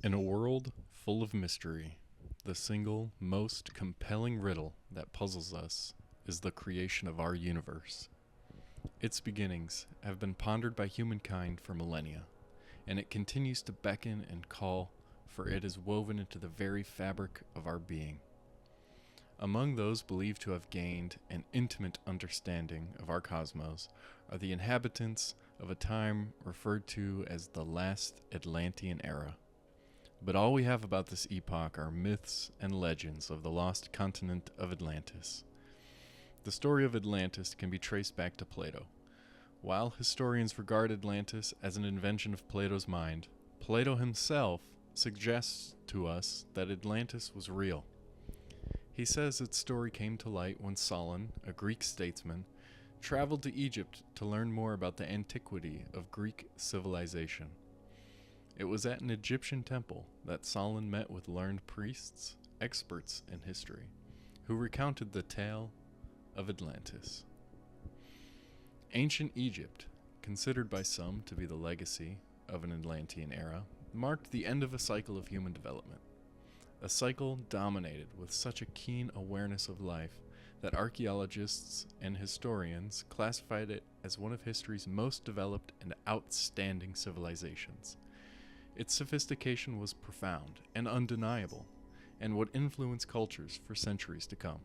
In a world full of mystery, the single most compelling riddle that puzzles us is the creation of our universe. Its beginnings have been pondered by humankind for millennia, and it continues to beckon and call, for it is woven into the very fabric of our being. Among those believed to have gained an intimate understanding of our cosmos are the inhabitants of a time referred to as the last Atlantean era. But all we have about this epoch are myths and legends of the lost continent of Atlantis. The story of Atlantis can be traced back to Plato. While historians regard Atlantis as an invention of Plato's mind, Plato himself suggests to us that Atlantis was real. He says its story came to light when Solon, a Greek statesman, traveled to Egypt to learn more about the antiquity of Greek civilization. It was at an Egyptian temple that Solon met with learned priests, experts in history, who recounted the tale of Atlantis. Ancient Egypt, considered by some to be the legacy of an Atlantean era, marked the end of a cycle of human development. A cycle dominated with such a keen awareness of life that archaeologists and historians classified it as one of history's most developed and outstanding civilizations. Its sophistication was profound and undeniable, and would influence cultures for centuries to come.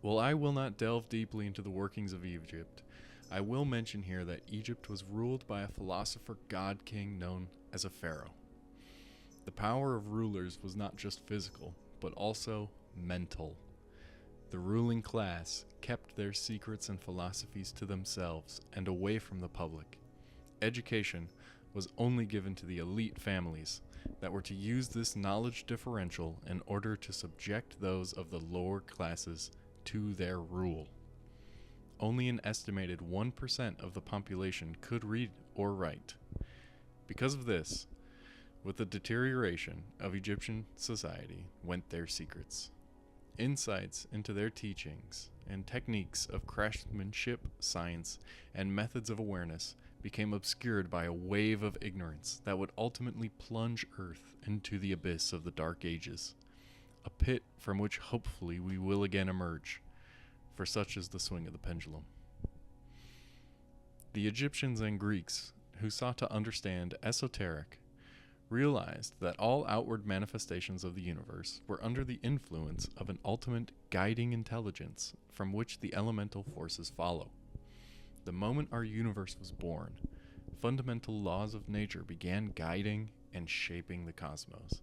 While I will not delve deeply into the workings of Egypt, I will mention here that Egypt was ruled by a philosopher god-king known as a pharaoh. The power of rulers was not just physical, but also mental. The ruling class kept their secrets and philosophies to themselves and away from the public. Education was only given to the elite families that were to use this knowledge differential in order to subject those of the lower classes to their rule. Only an estimated 1% of the population could read or write. Because of this, with the deterioration of Egyptian society went their secrets. Insights into their teachings and techniques of craftsmanship, science, and methods of awareness became obscured by a wave of ignorance that would ultimately plunge Earth into the abyss of the Dark Ages, a pit from which hopefully we will again emerge, for such is the swing of the pendulum. The Egyptians and Greeks, who sought to understand esoteric, realized that all outward manifestations of the universe were under the influence of an ultimate guiding intelligence from which the elemental forces follow. The moment our universe was born, fundamental laws of nature began guiding and shaping the cosmos.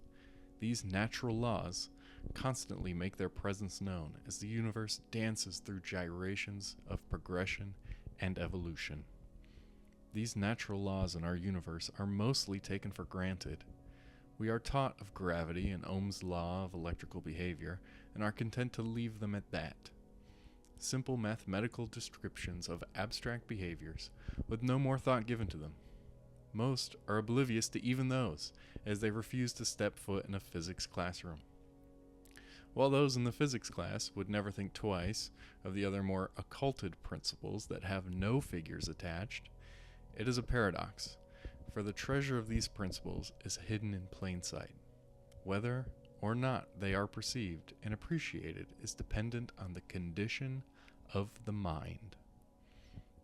These natural laws constantly make their presence known as the universe dances through gyrations of progression and evolution. These natural laws in our universe are mostly taken for granted. We are taught of gravity and Ohm's law of electrical behavior and are content to leave them at that. Simple mathematical descriptions of abstract behaviors with no more thought given to them. Most are oblivious to even those, as they refuse to step foot in a physics classroom. While those in the physics class would never think twice of the other more occulted principles that have no figures attached, it is a paradox, for the treasure of these principles is hidden in plain sight. Whether or not they are perceived and appreciated is dependent on the condition of the mind.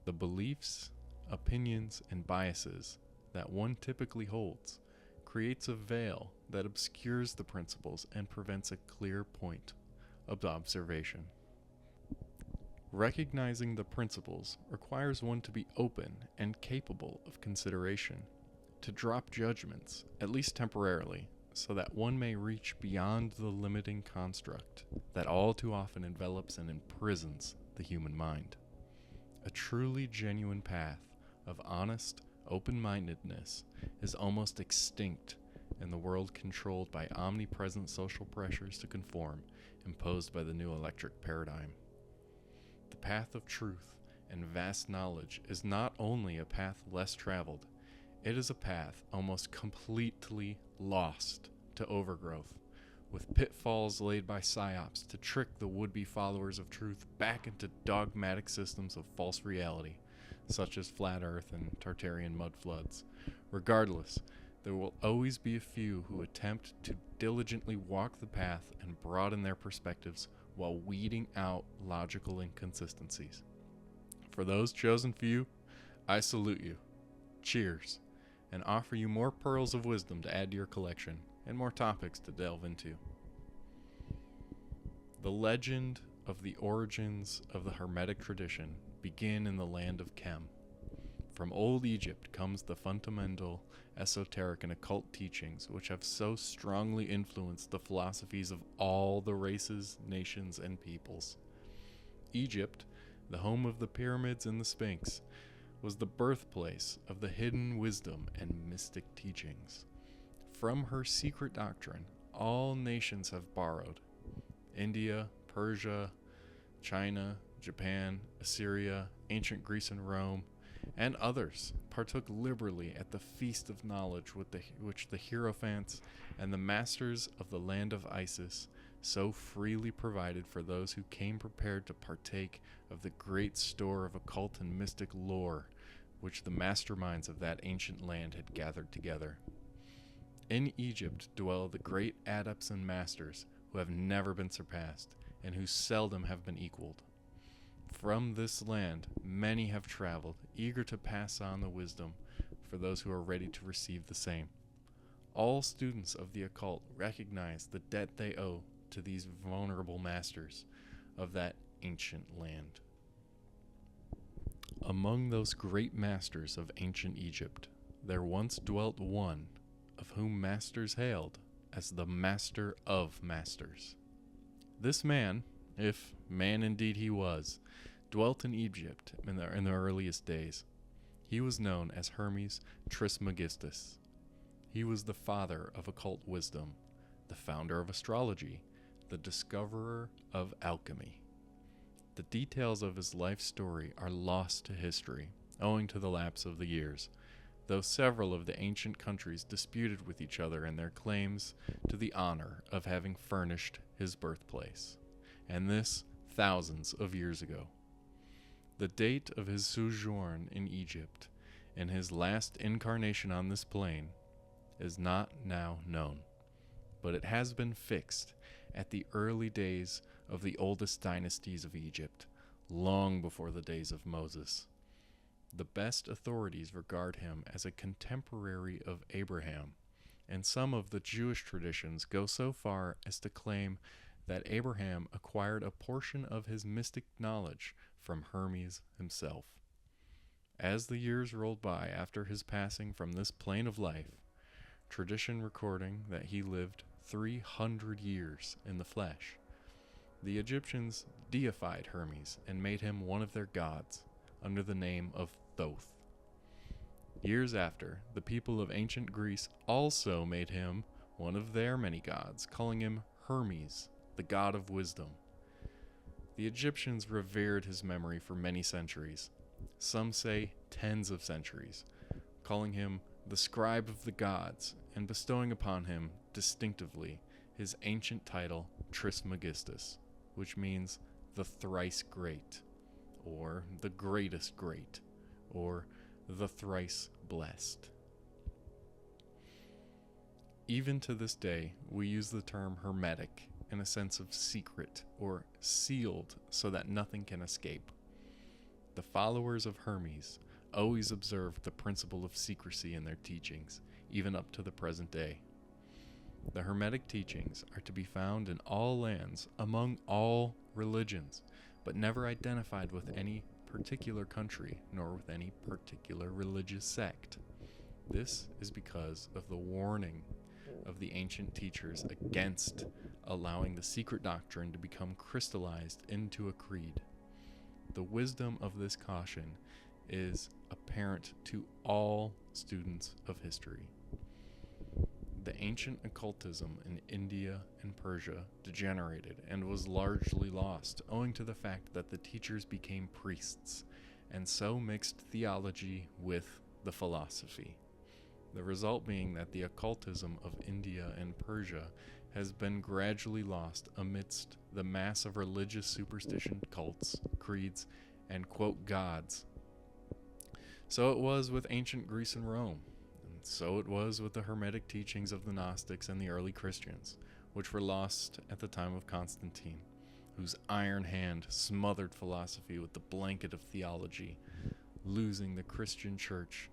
The beliefs, opinions, and biases that one typically holds creates a veil that obscures the principles and prevents a clear point of observation. Recognizing the principles requires one to be open and capable of consideration, to drop judgments, at least temporarily, so that one may reach beyond the limiting construct that all too often envelops and imprisons the human mind. A truly genuine path of honest, open-mindedness is almost extinct in the world controlled by omnipresent social pressures to conform imposed by the new electric paradigm. The path of truth and vast knowledge is not only a path less traveled, it is a path almost completely lost to overgrowth, with pitfalls laid by psyops to trick the would-be followers of truth back into dogmatic systems of false reality, such as flat earth and Tartarian mud floods. Regardless, There will always be a few who attempt to diligently walk the path and broaden their perspectives while weeding out logical inconsistencies. For those chosen few, I salute you. Cheers, and offer you more pearls of wisdom to add to your collection and more topics to delve into. The legend of the origins of the Hermetic tradition begin in the land of Kem. From old Egypt comes the fundamental esoteric and occult teachings which have so strongly influenced the philosophies of all the races, nations, and peoples. Egypt, the home of the pyramids and the Sphinx, was the birthplace of the hidden wisdom and mystic teachings. From her secret doctrine, all nations have borrowed. India, Persia, China, Japan, Assyria, ancient Greece and Rome, and others partook liberally at the feast of knowledge which the Hierophants and the masters of the land of Isis so freely provided for those who came prepared to partake of the great store of occult and mystic lore which the masterminds of that ancient land had gathered together. In Egypt dwell the great adepts and masters who have never been surpassed and who seldom have been equaled. From this land, many have traveled, eager to pass on the wisdom for those who are ready to receive the same. All students of the occult recognize the debt they owe to these vulnerable masters of that ancient land. Among those great masters of ancient Egypt, there once dwelt one of whom masters hailed as the Master of Masters. This man, if man indeed he was, dwelt in Egypt in the earliest days. He was known as Hermes Trismegistus. He was the father of occult wisdom, the founder of astrology, the discoverer of alchemy. The details of his life story are lost to history, owing to the lapse of the years, though several of the ancient countries disputed with each other in their claims to the honor of having furnished his birthplace, and this thousands of years ago. The date of his sojourn in Egypt and his last incarnation on this plane is not now known, but it has been fixed at the early days of the oldest dynasties of Egypt, long before the days of Moses. The best authorities regard him as a contemporary of Abraham, and some of the Jewish traditions go so far as to claim that Abraham acquired a portion of his mystic knowledge from Hermes himself. As the years rolled by after his passing from this plane of life, tradition recording that he lived 300 years in the flesh, the Egyptians deified Hermes and made him one of their gods under the name of Thoth. Years after, the people of ancient Greece also made him one of their many gods, calling him Hermes, the god of wisdom. The Egyptians revered his memory for many centuries, some say tens of centuries, calling him the scribe of the gods and bestowing upon him distinctively his ancient title Trismegistus, which means the thrice great, or the greatest great, or the thrice blessed. Even to this day, we use the term hermetic in a sense of secret or sealed so that nothing can escape. The followers of Hermes always observed the principle of secrecy in their teachings, even up to the present day. The Hermetic teachings are to be found in all lands, among all religions, but never identified with any particular country, nor with any particular religious sect. This is because of the warning of the ancient teachers against allowing the secret doctrine to become crystallized into a creed. The wisdom of this caution is apparent to all students of history. The ancient occultism in India and Persia degenerated and was largely lost, owing to the fact that the teachers became priests, and so mixed theology with the philosophy. The result being that the occultism of India and Persia has been gradually lost amidst the mass of religious superstition, cults, creeds, and, quote, gods. So it was with ancient Greece and Rome. So it was with the Hermetic teachings of the Gnostics and the early Christians, which were lost at the time of Constantine, whose iron hand smothered philosophy with the blanket of theology, losing the Christian church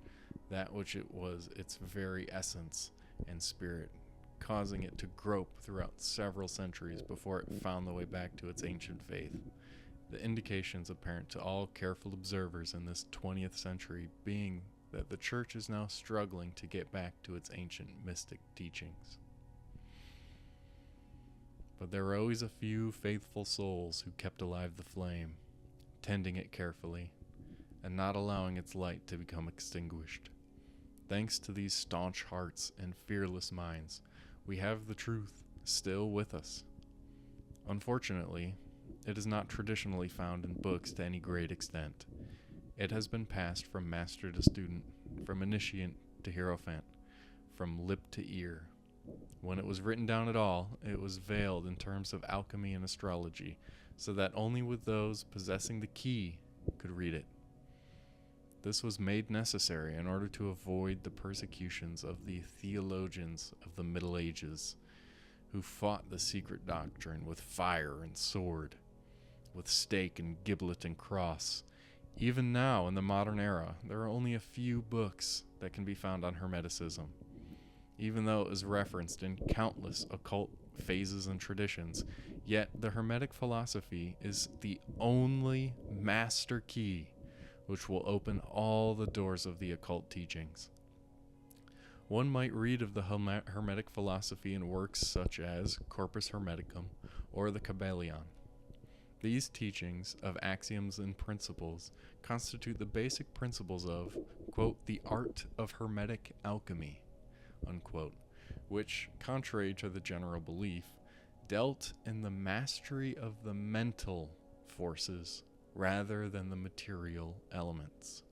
that which it was its very essence and spirit, causing it to grope throughout several centuries before it found the way back to its ancient faith. The indications apparent to all careful observers in this 20th century being that the church is now struggling to get back to its ancient mystic teachings. But there were always a few faithful souls who kept alive the flame, tending it carefully, and not allowing its light to become extinguished. Thanks to these staunch hearts and fearless minds, we have the truth still with us. Unfortunately, it is not traditionally found in books to any great extent. It has been passed from master to student, from initiate to hierophant, from lip to ear. When it was written down at all, it was veiled in terms of alchemy and astrology, so that only with those possessing the key could read it. This was made necessary in order to avoid the persecutions of the theologians of the Middle Ages, who fought the secret doctrine with fire and sword, with stake and giblet and cross. Even now, in the modern era, there are only a few books that can be found on Hermeticism, even though it is referenced in countless occult phases and traditions. Yet the Hermetic philosophy is the only master key which will open all the doors of the occult teachings. One might read of the Hermetic philosophy in works such as Corpus Hermeticum or the Kybalion. These teachings of axioms and principles constitute the basic principles of, quote, the art of Hermetic alchemy, unquote, which, contrary to the general belief, dealt in the mastery of the mental forces rather than the material elements.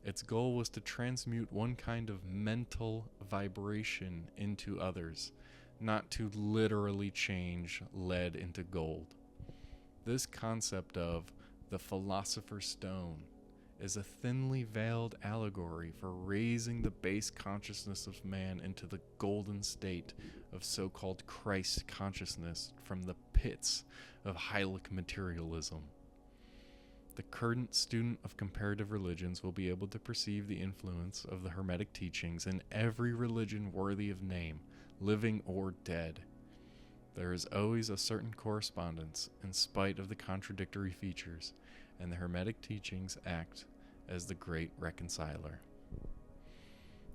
Its goal was to transmute one kind of mental vibration into others, not to literally change lead into gold. This concept of the philosopher's stone is a thinly veiled allegory for raising the base consciousness of man into the golden state of so-called Christ consciousness from the pits of Heilig materialism. The current student of comparative religions will be able to perceive the influence of the Hermetic teachings in every religion worthy of name, living or dead. There is always a certain correspondence in spite of the contradictory features, and the Hermetic teachings act as the great reconciler.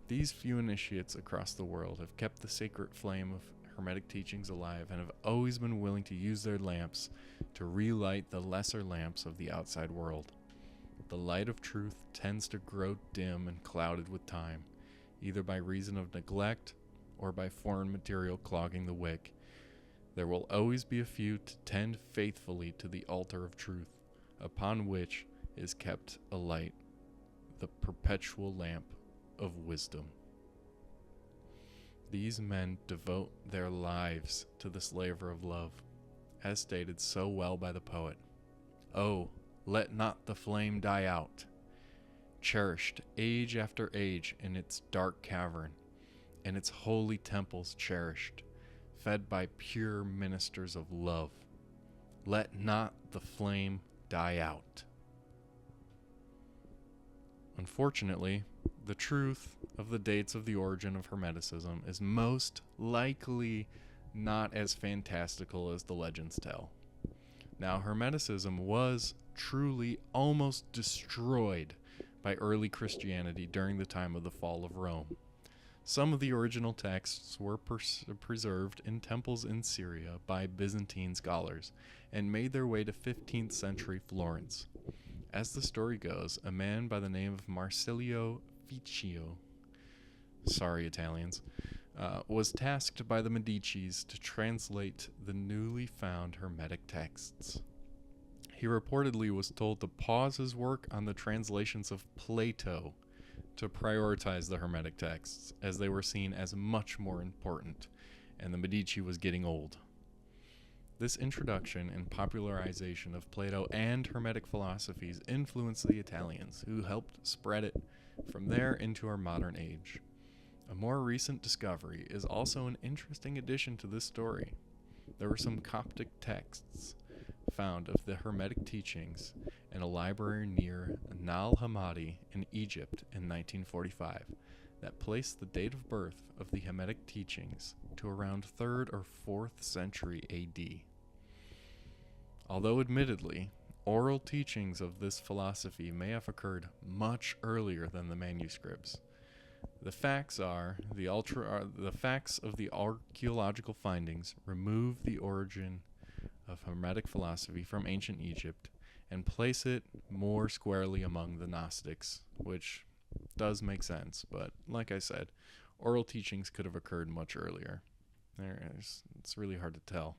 These few initiates across the world have kept the sacred flame of Hermetic teachings alive and have always been willing to use their lamps to relight the lesser lamps of the outside world. The light of truth tends to grow dim and clouded with time, either by reason of neglect or by foreign material clogging the wick. There will always be a few to tend faithfully to the altar of truth, upon which is kept alight the perpetual lamp of wisdom. These men devote their lives to this labor of love, as stated so well by the poet. Oh, let not the flame die out, cherished age after age in its dark cavern, in its holy temples cherished, fed by pure ministers of love. Let not the flame die out. Unfortunately, the truth of the dates of the origin of Hermeticism is most likely not as fantastical as the legends tell. Now, Hermeticism was truly almost destroyed by early Christianity during the time of the fall of Rome. Some of the original texts were preserved in temples in Syria by Byzantine scholars and made their way to 15th century Florence. As the story goes, a man by the name of Marsilio Ficcio, sorry Italians, was tasked by the Medicis to translate the newly found Hermetic texts. He reportedly was told to pause his work on the translations of Plato to prioritize the Hermetic texts, as they were seen as much more important, and the Medici was getting old. This introduction and popularization of Plato and Hermetic philosophies influenced the Italians, who helped spread it from there into our modern age. A more recent discovery is also an interesting addition to this story. There were some Coptic texts found of the Hermetic teachings in a library near Nal Hammadi in Egypt in 1945 that placed the date of birth of the Hermetic teachings to around 3rd or 4th century AD. Although admittedly, oral teachings of this philosophy may have occurred much earlier than the manuscripts. The facts of the archaeological findings remove the origin of Hermetic philosophy from ancient Egypt and place it more squarely among the Gnostics, which does make sense, but like I said, oral teachings could have occurred much earlier. It's really hard to tell.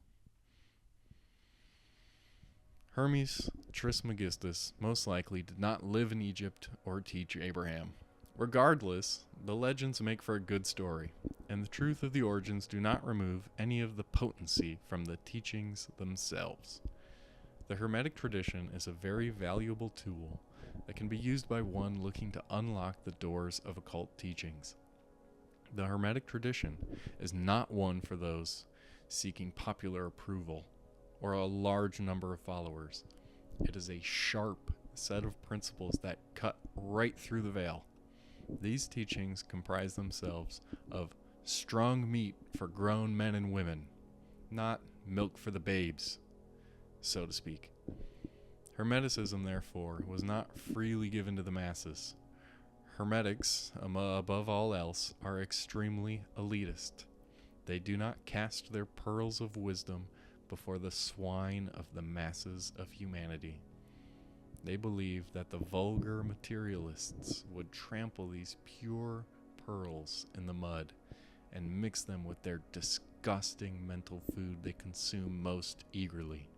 Hermes Trismegistus most likely did not live in Egypt or teach Abraham. Regardless, the legends make for a good story, and the truth of the origins do not remove any of the potency from the teachings themselves. The Hermetic tradition is a very valuable tool that can be used by one looking to unlock the doors of occult teachings. The Hermetic tradition is not one for those seeking popular approval or a large number of followers. It is a sharp set of principles that cut right through the veil. These teachings comprise themselves of strong meat for grown men and women, not milk for the babes, so to speak. Hermeticism, therefore, was not freely given to the masses. Hermetics, above all else, are extremely elitist. They do not cast their pearls of wisdom before the swine of the masses of humanity. They believe that the vulgar materialists would trample these pure pearls in the mud and mix them with their disgusting mental food they consume most eagerly.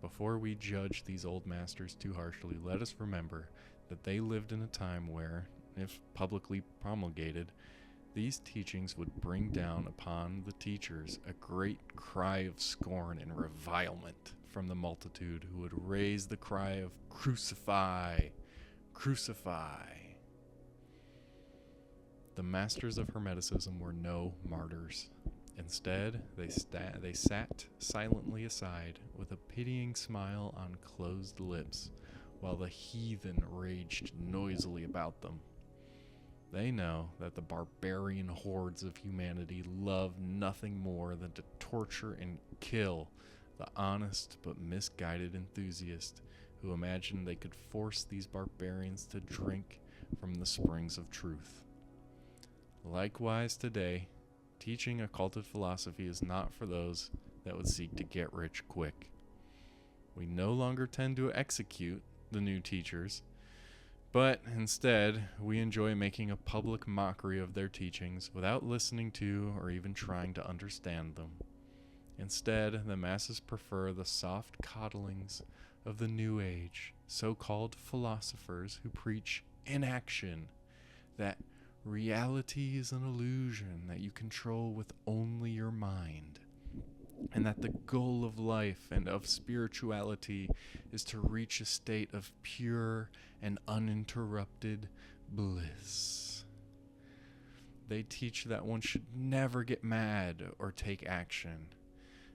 Before we judge these old masters too harshly, let us remember that they lived in a time where, if publicly promulgated, these teachings would bring down upon the teachers a great cry of scorn and revilement from the multitude, who would raise the cry of "Crucify! Crucify!" The masters of Hermeticism were no martyrs. Instead, they sat silently aside with a pitying smile on closed lips, while the heathen raged noisily about them. They know that the barbarian hordes of humanity love nothing more than to torture and kill the honest but misguided enthusiast who imagined they could force these barbarians to drink from the springs of truth. Likewise today, teaching occulted philosophy is not for those that would seek to get rich quick. We no longer tend to execute the new teachers, but instead we enjoy making a public mockery of their teachings without listening to or even trying to understand them. Instead, the masses prefer the soft coddlings of the New Age, so-called philosophers who preach inaction, that reality is an illusion that you control with only your mind, and that the goal of life and of spirituality is to reach a state of pure and uninterrupted bliss. They teach that one should never get mad or take action,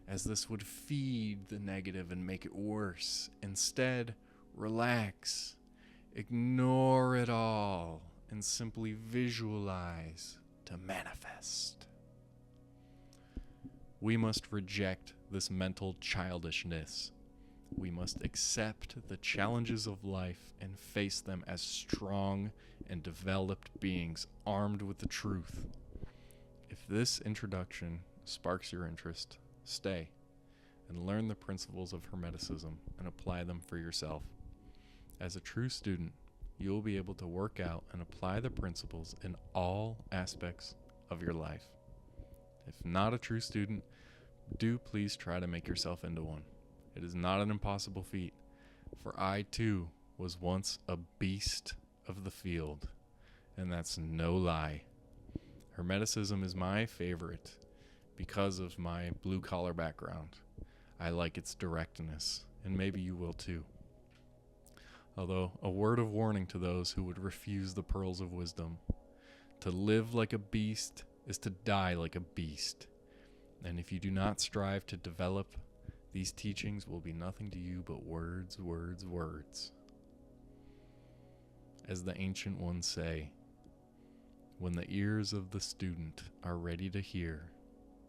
as this would feed the negative and make it worse. Instead, relax, ignore it all, and simply visualize to manifest. We must reject this mental childishness. We must accept the challenges of life and face them as strong and developed beings armed with the truth. If this introduction sparks your interest, stay and learn the principles of Hermeticism and apply them for yourself. As a true student, you will be able to work out and apply the principles in all aspects of your life. If not a true student, do please try to make yourself into one. It is not an impossible feat, for I too was once a beast of the field, and that's no lie. Hermeticism is my favorite because of my blue-collar background. I like its directness, and maybe you will too. Although, a word of warning to those who would refuse the pearls of wisdom. To live like a beast is to die like a beast. And if you do not strive to develop, these teachings will be nothing to you but words, words, words. As the ancient ones say, when the ears of the student are ready to hear,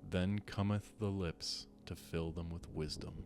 then cometh the lips to fill them with wisdom.